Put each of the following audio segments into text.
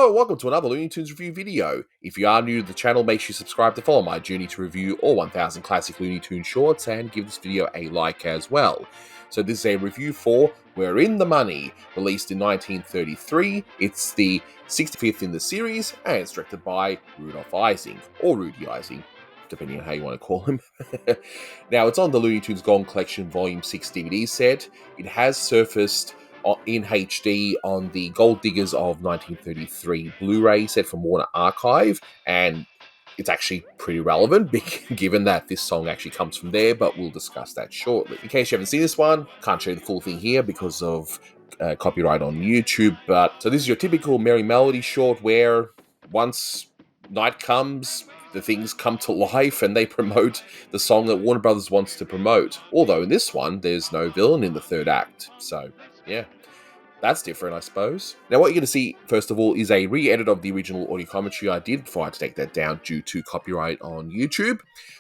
Hello, welcome to another Looney Tunes review video. If you are new to the channel, make sure you subscribe to follow my journey to review all 1000 classic Looney Tunes shorts and give this video a like as well. So this is a review for We're in the Money, released in 1933. It's the 65th in the series and it's directed by Rudolph Ising, or Rudy Ising, depending on how you want to call him. Now, it's on the Looney Tunes Gone Collection Volume 6 DVD set. It has surfaced in HD on the Gold Diggers of 1933 Blu-ray set from Warner Archive, and it's actually pretty relevant given that this song actually comes from there, but we'll discuss that shortly. In case you haven't seen this one, can't show you the full thing here because of copyright on YouTube, but so this is your typical Merry Melody short where once night comes, the things come to life and they promote the song that Warner Brothers wants to promote. Although in this one, there's no villain in the third act, so yeah. That's different, I suppose. Now, what you're going to see, first of all, is a re-edit of the original audio commentary I did before I had to take that down due to copyright on YouTube.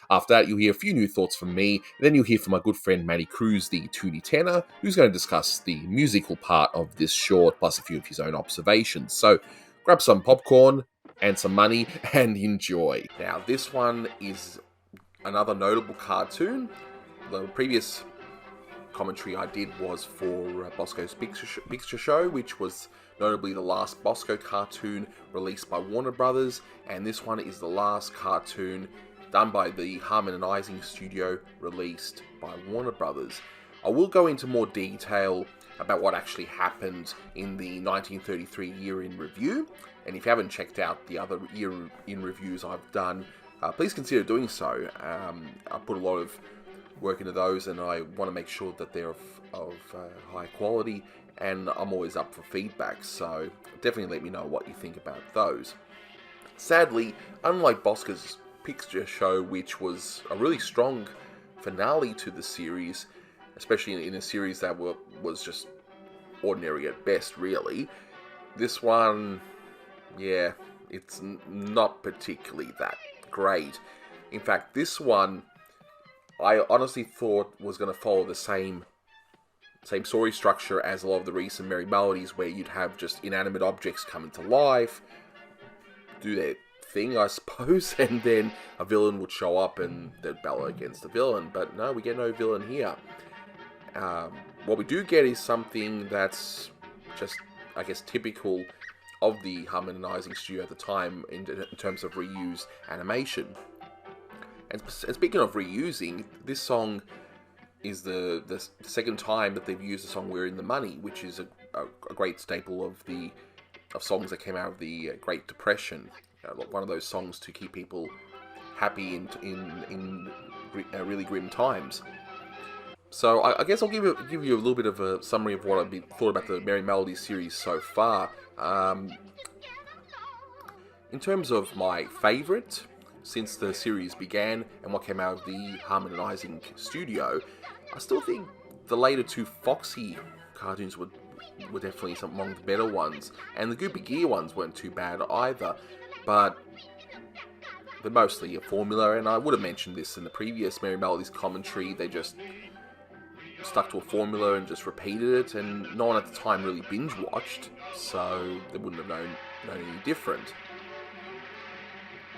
After that, you'll hear a few new thoughts from me, and then you'll hear from my good friend Matty Cruz, the 2D tenor, who's going to discuss the musical part of this short, plus a few of his own observations. So, grab some popcorn and some money, and enjoy. Now, this one is another notable cartoon. The previous commentary I did was for Bosco's Picture Show, which was notably the last Bosco cartoon released by Warner Brothers, and this one is the last cartoon done by the Harmon and Ising studio, released by Warner Brothers. I will go into more detail about what actually happened in the 1933 year in review, and if you haven't checked out the other year in reviews I've done, please consider doing so. I put a lot of work into those, and I want to make sure that they're of high quality, and I'm always up for feedback, so definitely let me know what you think about those. Sadly, unlike Bosco's Picture Show, which was a really strong finale to the series, especially in a series that was just ordinary at best, really, this one, yeah, it's not particularly that great. In fact, this one I honestly thought was going to follow the same story structure as a lot of the recent Merry Melodies, where you'd have just inanimate objects coming to life, do their thing, I suppose, and then a villain would show up and they'd battle against the villain. But no, we get no villain here. What we do get is something that's just, I guess, typical of the Harmon and Ising studio at the time in terms of reused animation. And speaking of reusing, this song is the second time that they've used the song "We're in the Money," which is a great staple of songs that came out of the Great Depression. One of those songs to keep people happy in really grim times. So I guess I'll give you a little bit of a summary of what I've thought about the Merry Melodies series so far. In terms of my favourite since the series began and what came out of the Harmon and Ising studio, I still think the later two Foxy cartoons were definitely some among the better ones, and the Goopy Gear ones weren't too bad either, but they're mostly a formula, and I would have mentioned this in the previous Merry Melodies commentary. They just stuck to a formula and just repeated it, and no one at the time really binge-watched, so they wouldn't have known any different.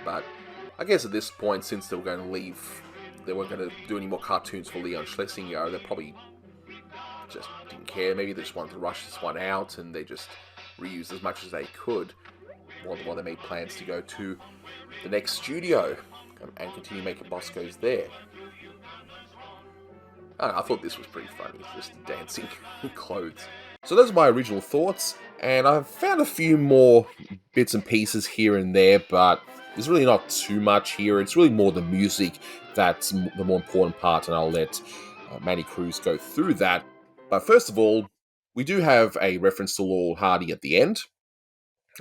But I guess at this point, since they were going to leave, they weren't going to do any more cartoons for Leon Schlesinger, they probably just didn't care. Maybe they just wanted to rush this one out, and they just reused as much as they could while they made plans to go to the next studio and continue making Boscos there. I thought this was pretty funny, just dancing clothes. So those are my original thoughts, and I've found a few more bits and pieces here and there, but there's really not too much here. It's really more the music that's the more important part, and I'll let Matty Cruz go through that. But first of all, we do have a reference to Laurel Hardy at the end.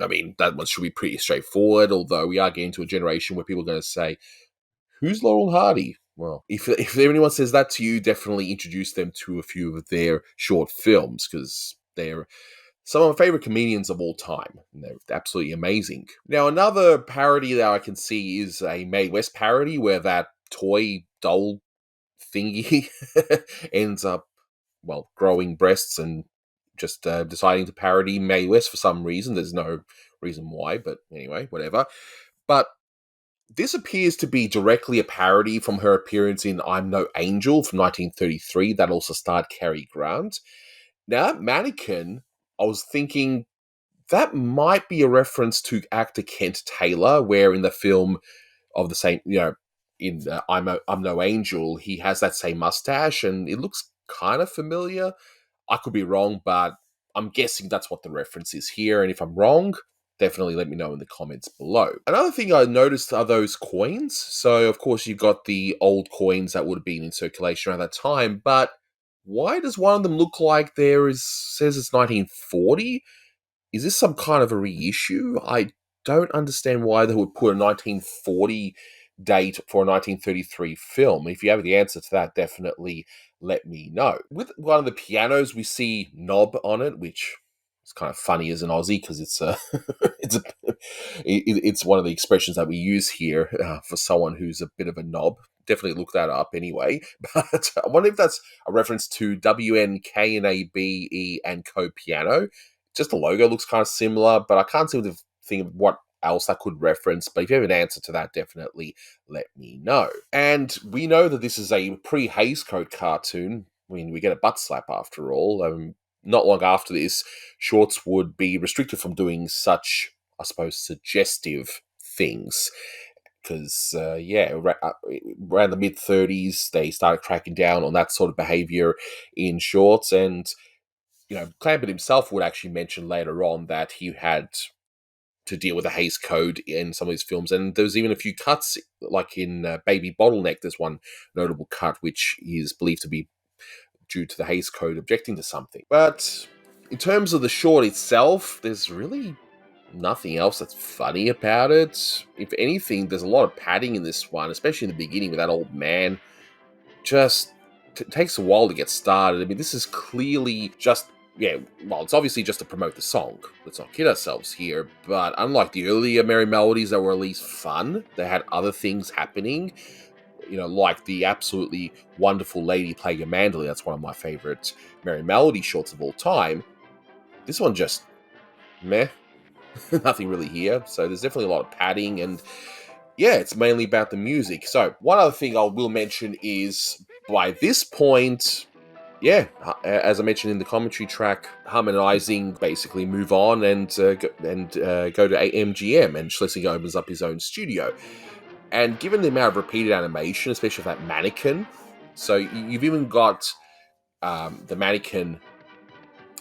I mean, that one should be pretty straightforward, although we are getting to a generation where people are going to say, who's Laurel Hardy? Well, if anyone says that to you, definitely introduce them to a few of their short films, because they're some of my favorite comedians of all time, and they're absolutely amazing. Now, another parody that I can see is a Mae West parody, where that toy doll thingy ends up, well, growing breasts and just deciding to parody Mae West for some reason. There's no reason why, but anyway, whatever. But this appears to be directly a parody from her appearance in I'm No Angel from 1933 that also starred Cary Grant. Now, that mannequin, I was thinking that might be a reference to actor Kent Taylor, where in the film of the same, in I'm No Angel, he has that same mustache, and it looks kind of familiar. I could be wrong, but I'm guessing that's what the reference is here. And if I'm wrong, definitely let me know in the comments below. Another thing I noticed are those coins. So, of course, you've got the old coins that would have been in circulation around that time, but why does one of them look like says it's 1940? Is this some kind of a reissue? I don't understand why they would put a 1940 date for a 1933 film. If you have the answer to that, definitely let me know. With one of the pianos, we see knob on it, which is kind of funny as an Aussie because it's it's one of the expressions that we use here for someone who's a bit of a knob. Definitely look that up anyway. But I wonder if that's a reference to WNKNABE and Co Piano. Just the logo looks kind of similar, but I can't seem to think of what else I could reference. But if you have an answer to that, definitely let me know. And we know that this is a pre-Hays Code cartoon. I mean, we get a butt slap after all. Not long after this, shorts would be restricted from doing such, I suppose, suggestive things. Because, around the mid 30s, they started cracking down on that sort of behavior in shorts. And Clampett himself would actually mention later on that he had to deal with the Hays Code in some of his films, and there was even a few cuts, like in Baby Bottleneck. There's one notable cut which is believed to be due to the Hays Code objecting to something. But in terms of the short itself, there's really nothing else that's funny about it. If anything, there's a lot of padding in this one, especially in the beginning with that old man. Just takes a while to get started. I mean, this is clearly just it's obviously just to promote the song. Let's not kid ourselves here. But unlike the earlier Merry Melodies that were at least fun, they had other things happening. Like the absolutely wonderful Lady Play Your Mandolin. That's one of my favorite Merry Melody shorts of all time. This one just meh. Nothing really here. So there's definitely a lot of padding, and yeah, it's mainly about the music. So one other thing I will mention is by this point, as I mentioned in the commentary track, Harmon and Ising basically move on and go to MGM, and Schlesinger opens up his own studio. And given the amount of repeated animation, especially of that mannequin, so you've even got the mannequin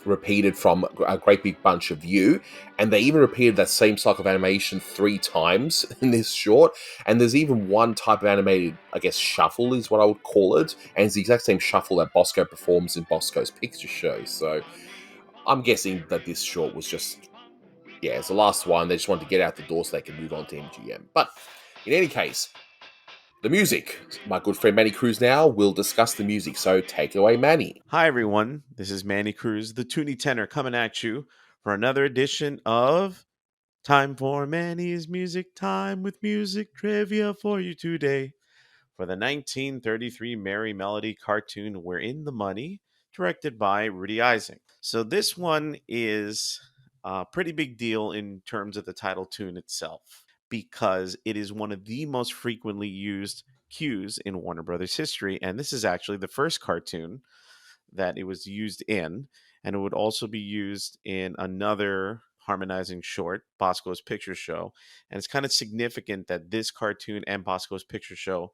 repeated from A Great Big Bunch of You, and they even repeated that same cycle of animation 3 times in this short. And there's even one type of animated, I guess, shuffle is what I would call it, and it's the exact same shuffle that Bosco performs in Bosco's Picture Show. So I'm guessing that this short was just, it's the last one. They just wanted to get out the door so they can move on to MGM. But in any case, the music. My good friend Manny Cruz now will discuss the music, so take it away, Manny. Hi, everyone. This is Manny Cruz, the Toonie Tenor, coming at you for another edition of Time for Manny's Music Time with music trivia for you today. For the 1933 Merry Melody cartoon, We're in the Money, directed by Rudy Ising. So this one is a pretty big deal in terms of the title tune itself, because it is one of the most frequently used cues in Warner Brothers history, and this is actually the first cartoon that it was used in, and it would also be used in another harmonizing short, Bosco's Picture Show. And it's kind of significant that this cartoon and Bosco's Picture Show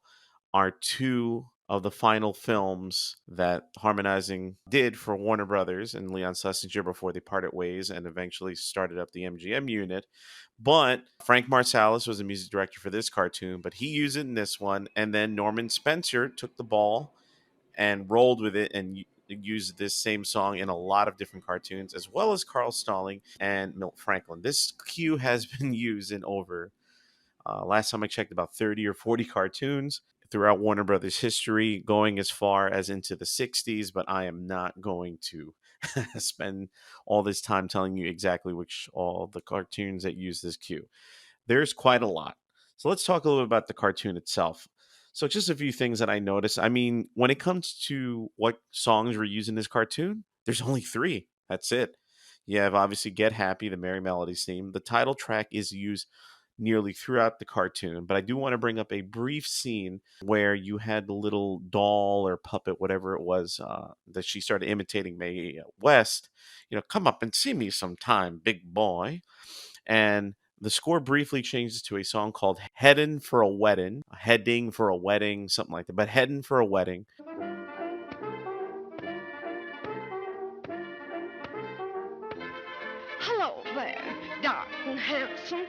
are two of the final films that harmonizing did for Warner Brothers and Leon Schlesinger before they parted ways and eventually started up the MGM unit. But Frank Marsalis was the music director for this cartoon, but he used it in this one. And then Norman Spencer took the ball and rolled with it and used this same song in a lot of different cartoons, as well as Carl Stalling and Milt Franklin. This cue has been used in over, last time I checked, about 30 or 40 cartoons throughout Warner Brothers history, going as far as into the 60s, but I am not going to spend all this time telling you exactly which all the cartoons that use this cue. There's quite a lot. So let's talk a little bit about the cartoon itself. So just a few things that I noticed. I mean, when it comes to what songs were used in this cartoon, there's only 3. That's it. You have obviously Get Happy, the Merry Melodies theme. The title track is used nearly throughout the cartoon, but I do want to bring up a brief scene where you had the little doll or puppet, whatever it was, that she started imitating Mae West. Come up and see me sometime, big boy. And the score briefly changes to a song called Heading for a Wedding, something like that, but Heading for a Wedding. Hello there, dark and handsome.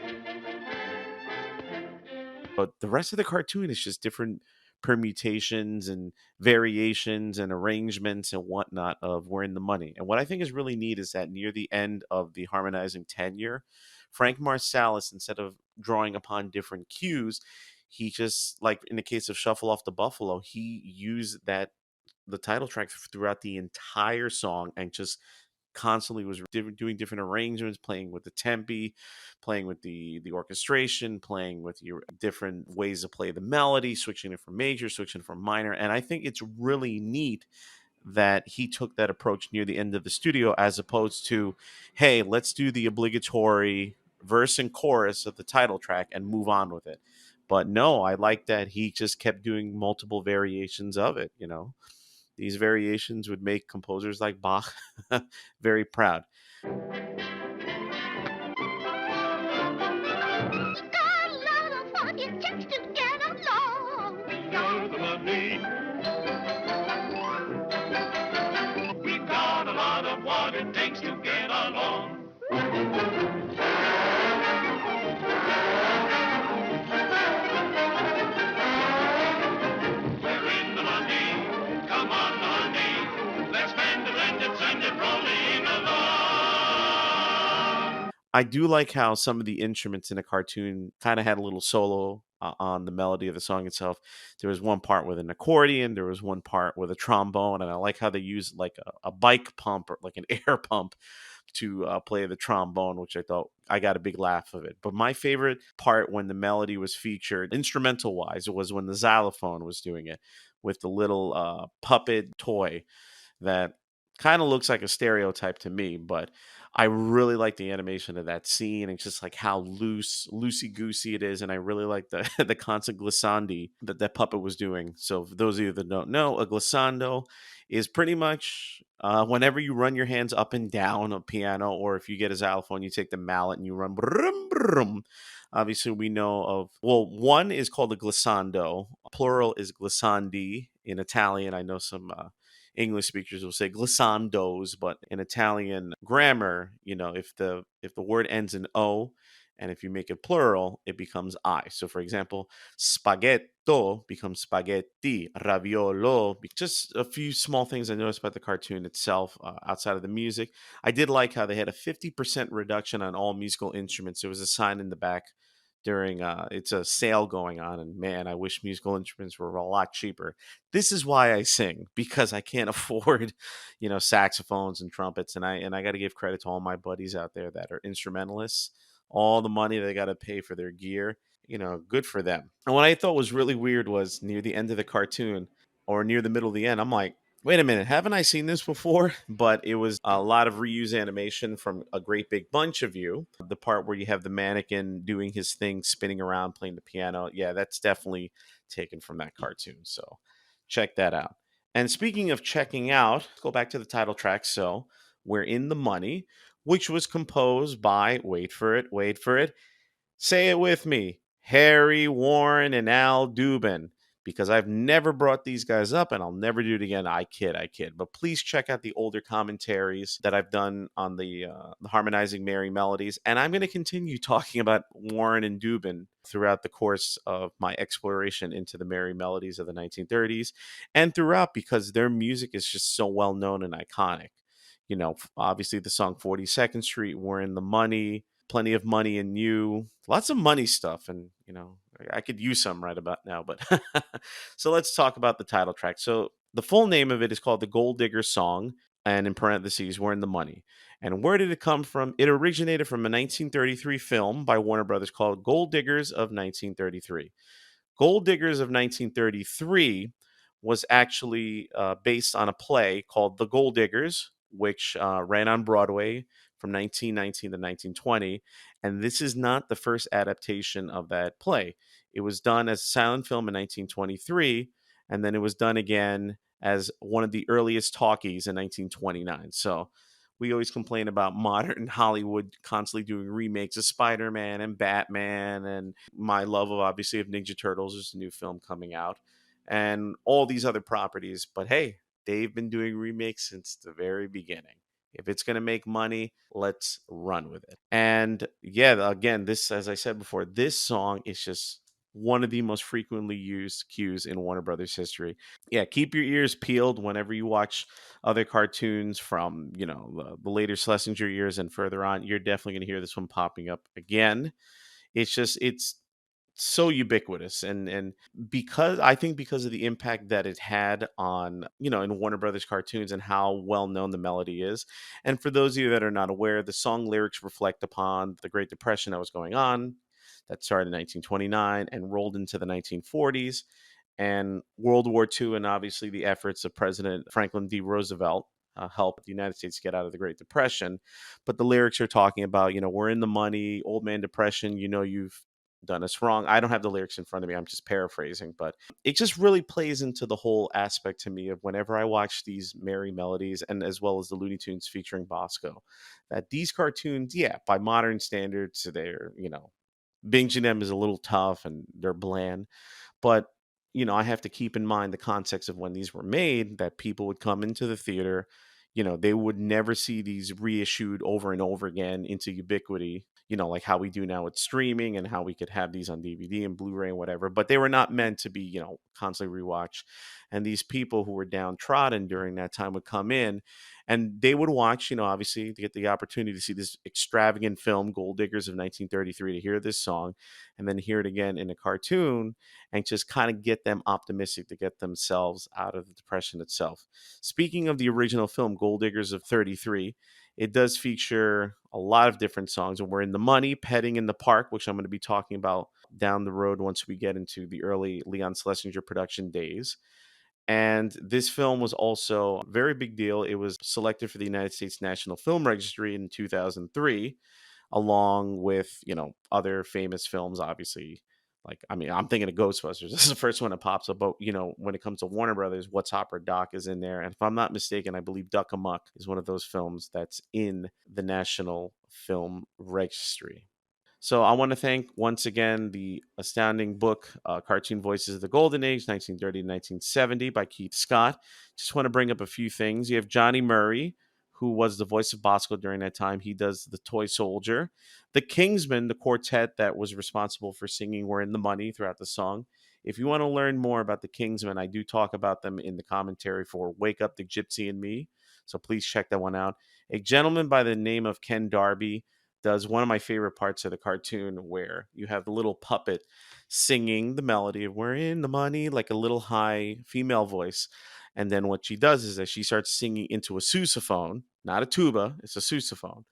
But the rest of the cartoon is just different permutations and variations and arrangements and whatnot of We're in the Money. And what I think is really neat is that near the end of the harmonizing tenure, Frank Marsalis, instead of drawing upon different cues, he just, like in the case of Shuffle Off the Buffalo, he used the title track throughout the entire song and just constantly was doing different arrangements, playing with the tempi, playing with the orchestration, playing with your different ways to play the melody, switching it from major, switching it from minor. And I think it's really neat that he took that approach near the end of the studio, as opposed to, hey, let's do the obligatory verse and chorus of the title track and move on with it. But no, I like that he just kept doing multiple variations of it. These variations would make composers like Bach very proud. Got a lot of what it takes to get along. We got the money. We got a lot of what it takes to get along. We're in the money. Come on, honey. Let's send it rolling along. I do like how some of the instruments in a cartoon kind of had a little solo on the melody of the song itself. There was one part with an accordion, there was one part with a trombone, and I like how they used like a bike pump or like an air pump to play the trombone, which I thought I got a big laugh of it. But my favorite part when the melody was featured, instrumental wise, was when the xylophone was doing it with the little puppet toy that kind of looks like a stereotype to me, but I really like the animation of that scene and just like how loosey goosey it is. And I really like the the constant glissandi that puppet was doing. So for those of you that don't know, a glissando is pretty much whenever you run your hands up and down a piano, or if you get a xylophone, you take the mallet and you run. Brum, brum. Obviously, we know of, well, one is called a glissando. Plural is glissandi in Italian. I know some English speakers will say glissandos, but in Italian grammar, if the word ends in o, and if you make it plural, it becomes I. So, for example, spaghetto becomes spaghetti, raviolo. Just a few small things I noticed about the cartoon itself, outside of the music. I did like how they had a 50% reduction on all musical instruments. There was a sign in the back during it's a sale going on, and man, I wish musical instruments were a lot cheaper. This is why I sing, because I can't afford saxophones and trumpets, and I got to give credit to all my buddies out there that are instrumentalists. All the money they got to pay for their gear, good for them. And what I thought was really weird was near the end of the cartoon, or near the middle of the end, I'm like, wait a minute, haven't I seen this before? But it was a lot of reuse animation from A Great Big Bunch of You. The part where you have the mannequin doing his thing, spinning around, playing the piano. Yeah, that's definitely taken from that cartoon. So check that out. And speaking of checking out, let's go back to the title track. So We're in the Money, which was composed by, wait for it, say it with me, Harry, Warren, and Al Dubin, because I've never brought these guys up and I'll never do it again. I kid. But please check out the older commentaries that I've done on the Harmonizing Merry Melodies. And I'm going to continue talking about Warren and Dubin throughout the course of my exploration into the Merry Melodies of the 1930s and throughout, because their music is just so well known and iconic. Obviously the song 42nd Street, We're in the Money, Plenty of Money in You, lots of money stuff. And, I could use some right about now, but so let's talk about the title track. So the full name of it is called The Gold Digger Song. And in parentheses, We're in the Money. And where did it come from? It originated from a 1933 film by Warner Brothers called Gold Diggers of 1933. Gold Diggers of 1933 was actually based on a play called The Gold Diggers which ran on Broadway from 1919 to 1920. And this is not the first adaptation of that play. It was done as a silent film in 1923, and then it was done again as one of the earliest talkies in 1929. So we always complain about modern Hollywood constantly doing remakes of Spider-Man and Batman, and my love of obviously of Ninja Turtles is a new film coming out, and all these other properties. But hey, they've been doing remakes since the very beginning. If it's going to make money, let's run with it. And yeah, again, this, as I said before, this song is just one of the most frequently used cues in Warner Brothers history. Yeah, keep your ears peeled whenever you watch other cartoons from, the later Schlesinger years and further on. You're definitely going to hear this one popping up again. It's so ubiquitous, and because of the impact that it had on, in Warner Brothers cartoons and how well known the melody is. And for those of you that are not aware, the song lyrics reflect upon the Great Depression that was going on, that started in 1929 and rolled into the 1940s, and World War II, and obviously the efforts of President Franklin D. Roosevelt helped the United States get out of the Great Depression. But the lyrics are talking about, we're in the money, old man depression, you've done us wrong. I don't have the lyrics in front of me. I'm just paraphrasing, but it just really plays into the whole aspect to me of whenever I watch these merry melodies, and as well as the Looney Tunes featuring Bosco, that these cartoons, yeah, by modern standards, they're, binging them is a little tough and they're bland. But, I have to keep in mind the context of when these were made, that people would come into the theater, they would never see these reissued over and over again into ubiquity, like how we do now with streaming and how we could have these on DVD and Blu-ray and whatever. But they were not meant to be, constantly rewatched. And these people who were downtrodden during that time would come in and they would watch, obviously to get the opportunity to see this extravagant film, Gold Diggers of 1933, to hear this song and then hear it again in a cartoon and just kind of get them optimistic to get themselves out of the depression itself. Speaking of the original film, Gold Diggers of 33, it does feature a lot of different songs. And We're in the Money, Petting in the Park, which I'm going to be talking about down the road once we get into the early Leon Schlesinger production days. And this film was also a very big deal. It was selected for the United States National Film Registry in 2003, along with, other famous films, obviously. Like, I mean, I'm thinking of Ghostbusters. This is the first one that pops up. But, when it comes to Warner Brothers, What's Opera Doc is in there. And if I'm not mistaken, I believe Duck Amuck is one of those films that's in the National Film Registry. So I want to thank once again the astounding book, Cartoon Voices of the Golden Age, 1930 to 1970 by Keith Scott. Just want to bring up a few things. You have Johnny Murray, who was the voice of Bosco during that time. He does the Toy Soldier. The Kingsmen, the quartet that was responsible for singing We're in the Money throughout the song. If you want to learn more about the Kingsmen, I do talk about them in the commentary for Wake Up the Gypsy and Me. So please check that one out. A gentleman by the name of Ken Darby does one of my favorite parts of the cartoon, where you have the little puppet singing the melody of We're in the Money, like a little high female voice. And then what she does is that she starts singing into a sousaphone, not a tuba, it's a sousaphone.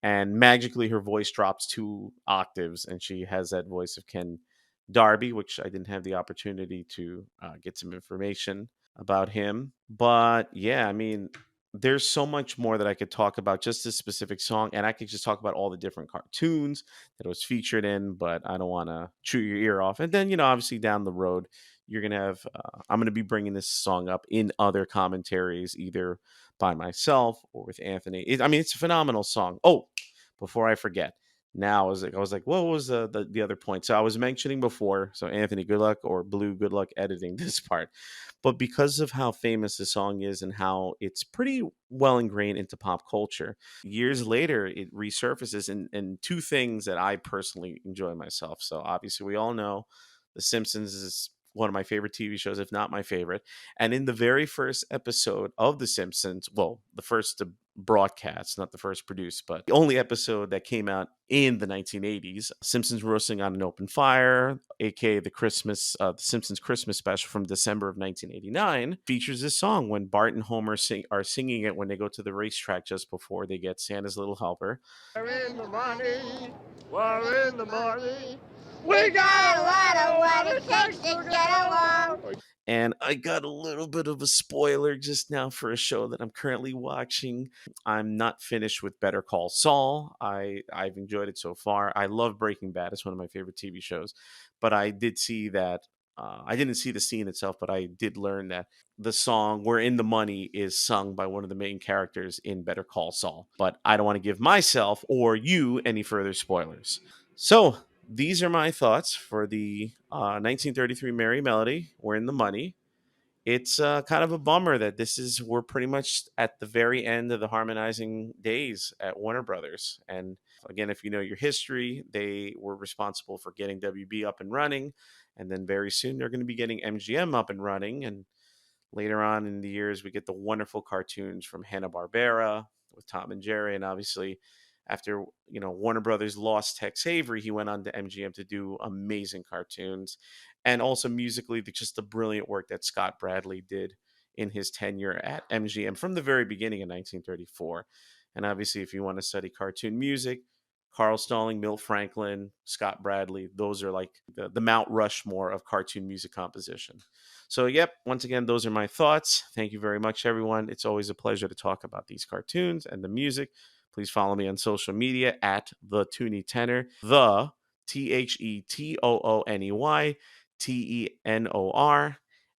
And magically her voice drops 2 octaves and she has that voice of Ken Darby, which I didn't have the opportunity to get some information about him. But yeah, I mean, there's so much more that I could talk about just this specific song, and I could just talk about all the different cartoons that it was featured in, but I don't want to chew your ear off. And then, obviously down the road, you're going to have, I'm going to be bringing this song up in other commentaries, either by myself or with Anthony. I mean, it's a phenomenal song. Oh, before I forget, now I was like, what was the other point? So I was mentioning before, so Anthony, good luck, or Blue, good luck editing this part. But because of how famous the song is and how it's pretty well ingrained into pop culture, years later it resurfaces and 2 things that I personally enjoy myself. So obviously we all know The Simpsons is one of my favorite TV shows, if not my favorite. And in the very first episode of The Simpsons, well, the first to broadcast, not the first produced, but the only episode that came out in the 1980s, Simpsons Roasting on an Open Fire, aka the Simpsons Christmas special from December of 1989, features this song when Bart and Homer are singing it when they go to the racetrack just before they get Santa's Little Helper. We're in the money. We're in the money. We got a lot of what it takes to get along. And I got a little bit of a spoiler just now for a show that I'm currently watching. I'm not finished with Better Call Saul. I've enjoyed it so far. I love Breaking Bad. It's one of my favorite TV shows. But I did see that I didn't see the scene itself, but I did learn that the song "We're in the Money" is sung by one of the main characters in Better Call Saul. But I don't want to give myself or you any further spoilers. So these are my thoughts for the 1933 Merry Melody. We're in the Money. It's kind of a bummer that we're pretty much at the very end of the harmonizing days at Warner Brothers. And again, if you know your history, they were responsible for getting WB up and running. And then very soon they're going to be getting MGM up and running. And later on in the years, we get the wonderful cartoons from Hanna-Barbera with Tom and Jerry. And obviously, after Warner Brothers lost Tex Avery, he went on to MGM to do amazing cartoons. And also musically, just the brilliant work that Scott Bradley did in his tenure at MGM from the very beginning in 1934. And obviously, if you want to study cartoon music, Carl Stalling, Milt Franklin, Scott Bradley, those are like the Mount Rushmore of cartoon music composition. So, yep, once again, those are my thoughts. Thank you very much, everyone. It's always a pleasure to talk about these cartoons and the music. Please follow me on social media at the Toonie Tenor, the TheToonyTenor.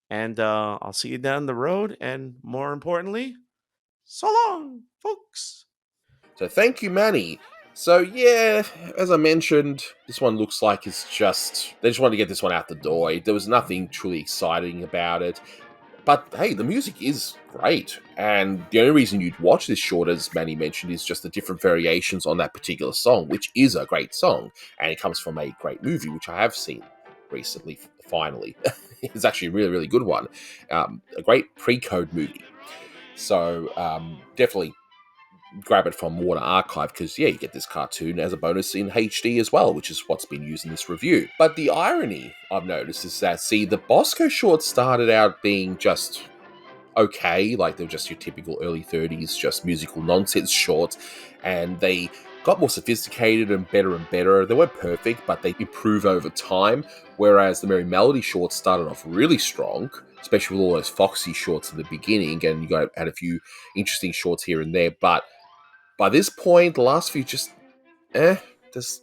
And I'll see you down the road. And more importantly, so long, folks. So thank you, Manny. So yeah, as I mentioned, this one looks like they just wanted to get this one out the door. There was nothing truly exciting about it. But hey, the music is great. And the only reason you'd watch this short, as Manny mentioned, is just the different variations on that particular song, which is a great song. And it comes from a great movie, which I have seen recently, finally. It's actually a really, really good one. A great pre-code movie. So definitely grab it from Warner Archive because, yeah, you get this cartoon as a bonus in HD as well, which is what's been used in this review. But the irony I've noticed is that, see, the Bosco shorts started out being just okay, like they were just your typical early 30s, just musical nonsense shorts, and they got more sophisticated and better. They weren't perfect, but they improved over time, whereas the Merry Melody shorts started off really strong, especially with all those Foxy shorts in the beginning, and you had a few interesting shorts here and there, but by this point, the last few there's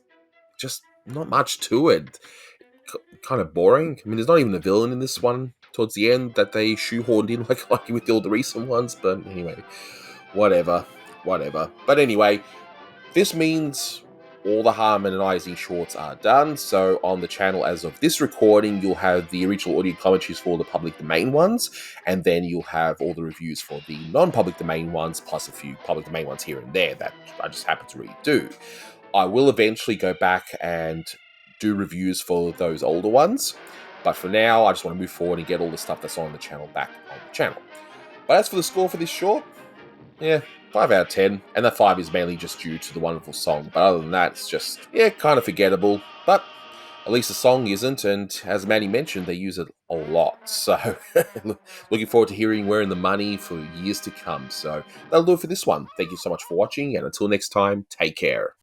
just not much to it. Kind of boring. I mean, there's not even a villain in this one towards the end that they shoehorned in like with all the recent ones, but anyway, whatever. But anyway, this means all the Harmon and Ising shorts are done, so on the channel as of this recording, you'll have the original audio commentaries for the public domain ones, and then you'll have all the reviews for the non-public domain ones, plus a few public domain ones here and there that I just happen to redo. I will eventually go back and do reviews for those older ones, but for now, I just want to move forward and get all the stuff that's on the channel back on the channel. But as for the score for this short, yeah, 5 out of 10, and that 5 is mainly just due to the wonderful song, but other than that, it's just, yeah, kind of forgettable, but at least the song isn't, and as Manny mentioned, they use it a lot, so looking forward to hearing We're in the Money for years to come, so that'll do it for this one. Thank you so much for watching, and until next time, take care.